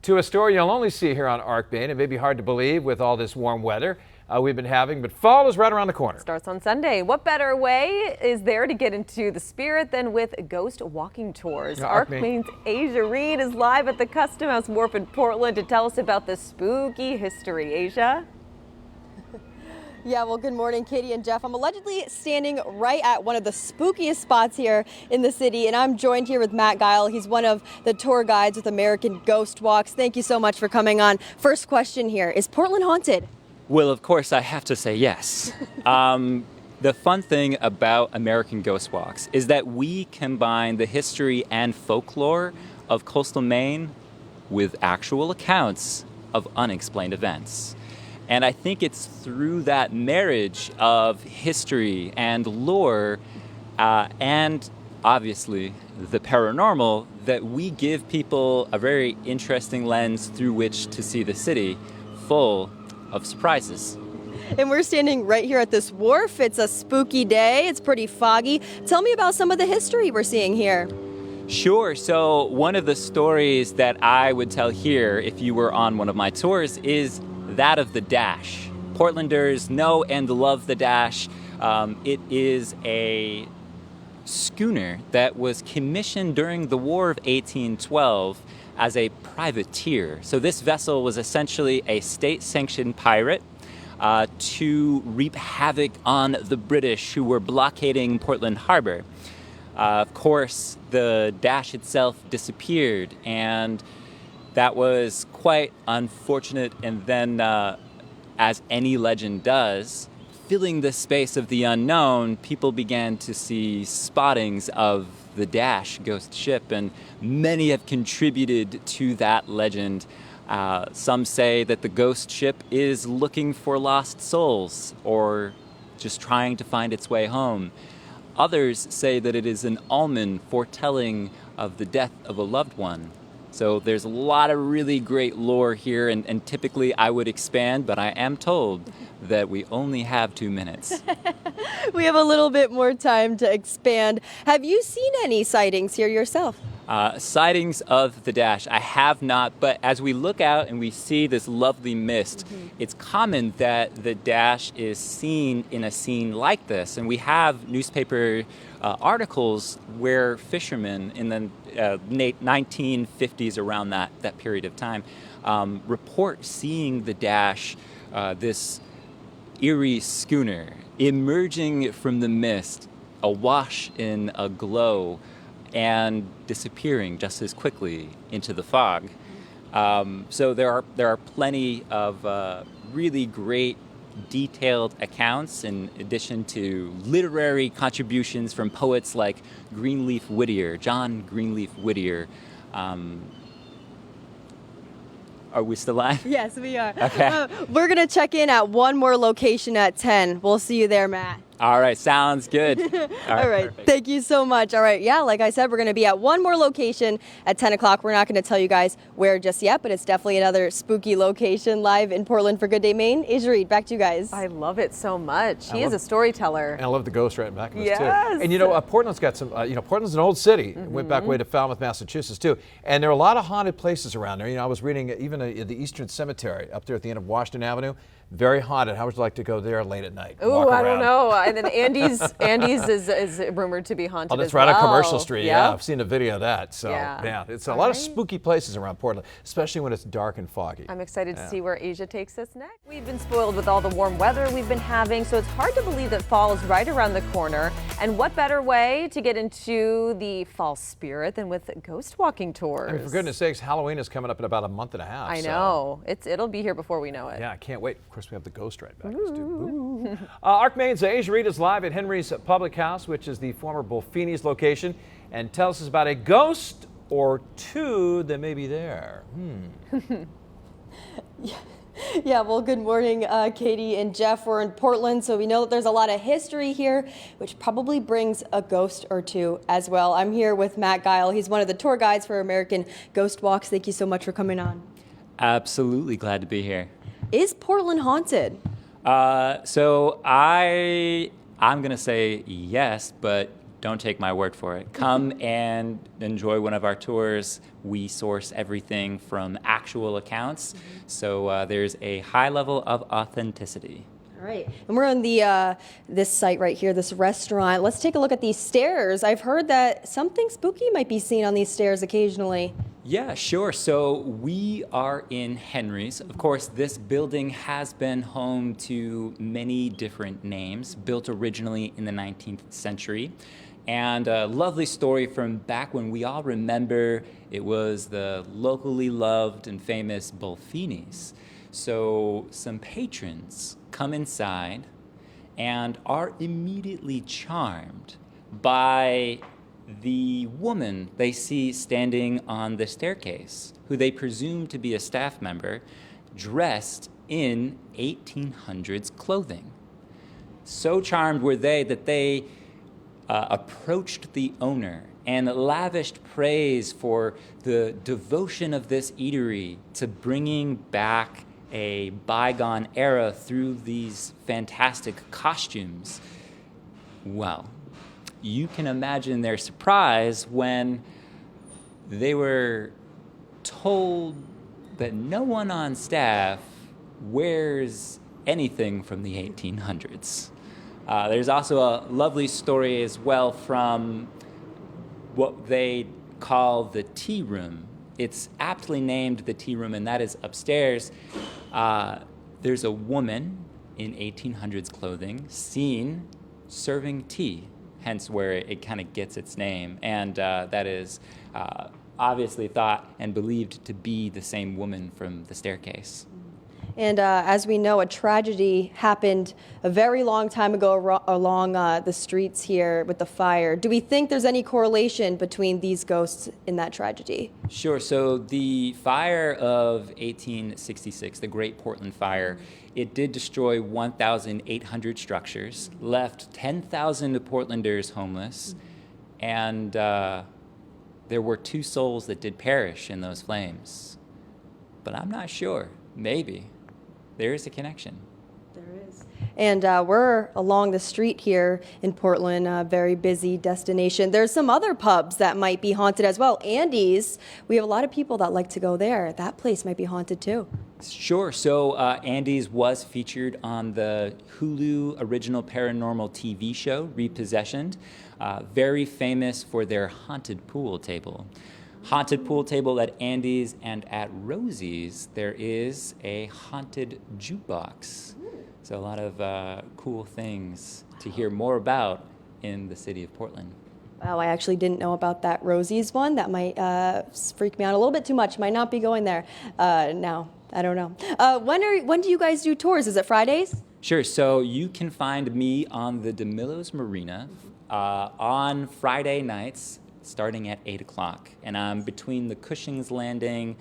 to a story you'll only see here on Arc Maine. It may be hard to believe with all this warm weather we've been having, but fall is right around the corner. Starts on Sunday. What better way is there to get into the spirit than with ghost walking tours? Arc Maine's Asia Reed is live at the Custom House Wharf in Portland to tell us about the spooky history. Asia? Yeah, well, good morning, Katie and Jeff. I'm allegedly standing right at one of the spookiest spots here in the city, and I'm joined here with Matt Guile. He's one of the tour guides with American Ghost Walks. Thank you so much for coming on. First question here, is Portland haunted? Well, of course, I have to say yes. The fun thing about American Ghost Walks is that we combine the history and folklore of coastal Maine with actual accounts of unexplained events. And I think it's through that marriage of history and lore and obviously the paranormal that we give people a very interesting lens through which to see the city full of surprises. And we're standing right here at this wharf. It's a spooky day. It's pretty foggy. Tell me about some of the history we're seeing here. Sure. So one of the stories that I would tell here if you were on one of my tours is that of the Dash. Portlanders know and love the Dash. It is a schooner that was commissioned during the War of 1812 as a privateer. So this vessel was essentially a state-sanctioned pirate to reap havoc on the British who were blockading Portland Harbor. Of course, the Dash itself disappeared, and that was quite unfortunate. And then, as any legend does, filling the space of the unknown, people began to see spottings of the Dash ghost ship, and many have contributed to that legend. Some say that the ghost ship is looking for lost souls or just trying to find its way home. Others say that it is an omen foretelling of the death of a loved one. So there's a lot of really great lore here, and typically I would expand, but I am told that we only have 2 minutes. We have a little bit more time to expand. Have you seen any sightings here yourself? Sightings of the Dash, I have not, but as we look out and we see this lovely mist, it's common that the Dash is seen in a scene like this. And we have newspaper articles where fishermen in the 1950s, around that period of time, report seeing the Dash, this eerie schooner, emerging from the mist, awash in a glow, and disappearing just as quickly into the fog. So there are plenty of really great detailed accounts, in addition to literary contributions from poets like Greenleaf Whittier, John Greenleaf Whittier. Are we still live? Yes, we are. Okay. We're going to check in at one more location at 10. We'll see you there, Matt. All right, sounds good. All right, thank you so much. All right, yeah, like I said, we're going to be at one more location at 10 o'clock. We're not going to tell you guys where just yet, but it's definitely another spooky location live in Portland for Good Day Maine. Asia Reed, back to you guys. I love it so much. He is a storyteller. And I love the ghost right back of us, yes. too. And you know, Portland's got some, Portland's an old city. It went back way to Falmouth, Massachusetts, too. And there are a lot of haunted places around there. You know, I was reading even the Eastern Cemetery up there at the end of Washington Avenue. Very haunted. How would you like to go there late at night? Oh, I don't know. And then Andy's is rumored to be haunted. Oh, that's as right well. on Commercial Street. Yep. Yeah, I've seen a video of that. So yeah, it's a lot of spooky places around Portland, especially when it's dark and foggy. I'm excited to see where Asia takes us next. We've been spoiled with all the warm weather we've been having, so it's hard to believe that fall is right around the corner. And what better way to get into the fall spirit than with ghost walking tours? I mean, for goodness sakes, Halloween is coming up in about a month and a half. I know. It'll be here before we know it. Yeah, I can't wait. Of course, we have the ghost right back. Arc Maine's Asia Reed is live at Henry's Public House, which is the former Bullfini's location, and tells us about a ghost or two that may be there. Yeah, well, good morning, Katie and Jeff. We're in Portland, so we know that there's a lot of history here, which probably brings a ghost or two as well. I'm here with Matt Guile. He's one of the tour guides for American Ghost Walks. Thank you so much for coming on. Absolutely glad to be here. Is Portland haunted? So I'm going to say yes, but Don't take my word for it. Come and enjoy one of our tours. We source everything from actual accounts, so there's a high level of authenticity. All right, and we're on the this site right here, this restaurant. Let's take a look at these stairs. I've heard that something spooky might be seen on these stairs occasionally. Yeah, sure. So we are in Henry's. Of course, this building has been home to many different names, built originally in the 19th century. And a lovely story from back when we all remember it was the locally loved and famous Bullfini's. So some patrons come inside and are immediately charmed by the woman they see standing on the staircase, who they presume to be a staff member, dressed in 1800s clothing. So charmed were they that they approached the owner and lavished praise for the devotion of this eatery to bringing back a bygone era through these fantastic costumes. Well, you can imagine their surprise when they were told that no one on staff wears anything from the 1800s. There's also a lovely story as well from what they call the tea room. It's aptly named the tea room, and that is upstairs. There's a woman in 1800s clothing seen serving tea, hence where it kind of gets its name. And that is obviously thought and believed to be the same woman from the staircase. And as we know, a tragedy happened a very long time ago along the streets here with the fire. Do we think there's any correlation between these ghosts in that tragedy? Sure. So the fire of 1866, the Great Portland Fire, it did destroy 1,800 structures, left 10,000 Portlanders homeless, and there were 2 souls that did perish in those flames. But I'm not sure. Maybe. There is a connection. There is. And we're along the street here in Portland, a very busy destination. There's some other pubs that might be haunted as well. Andy's, we have a lot of people that like to go there. That place might be haunted too. Sure. So Andy's was featured on the Hulu original paranormal TV show, Repossessioned. Very famous for their haunted pool table. Haunted pool table at Andy's, and at Rosie's there is a haunted jukebox. So a lot of cool things to hear more about in the city of Portland. Wow, I actually didn't know about that Rosie's one. That might freak me out a little bit too much. Might not be going there now. I don't know. When do you guys do tours? Is it Fridays? Sure. So you can find me on the DeMillo's Marina on Friday nights, starting at 8 o'clock. And I'm between the Cushing's Landing,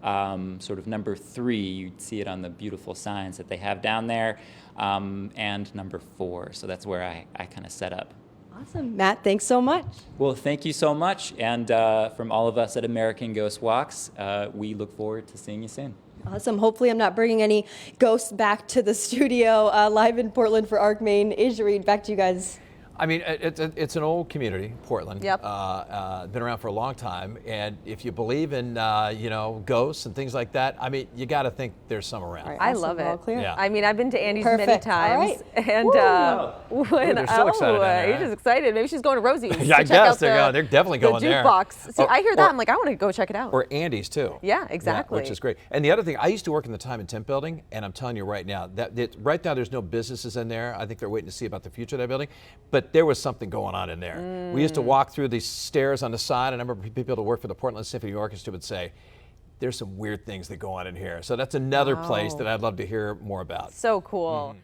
sort of number 3, you'd see it on the beautiful signs that they have down there, and number 4. So that's where I kind of set up. Awesome. Matt, thanks so much. Well, thank you so much. And from all of us at American Ghost Walks, we look forward to seeing you soon. Awesome. Hopefully I'm not bringing any ghosts back to the studio. Live in Portland for Arc Maine, Asia Reed, back to you guys. I mean, it's an old community, Portland. Yep. Been around for a long time, and if you believe in ghosts and things like that, I mean, you got to think there's some around. Right, I awesome. love We're all it. clear. Yeah. I mean, I've been to Andy's many Perfect. times, All right. and when they're still excited down there, you're just excited. Maybe she's going to Rosie's. Yeah, I to check out guess they're going. They're definitely the going there. jukebox. See, I hear that. Or- I'm like, I want to go check it out. Or Andy's too. Yeah, exactly. Which is great. And the other thing, I used to work in the Time and Temp building, and I'm telling you right now, right now there's no businesses in there. I think they're waiting to see about the future of that building. But there was something going on in there. We used to walk through these stairs on the side, and I remember people that work for the Portland Symphony Orchestra would say, there's some weird things that go on in here. So that's another place that I'd love to hear more about. So cool.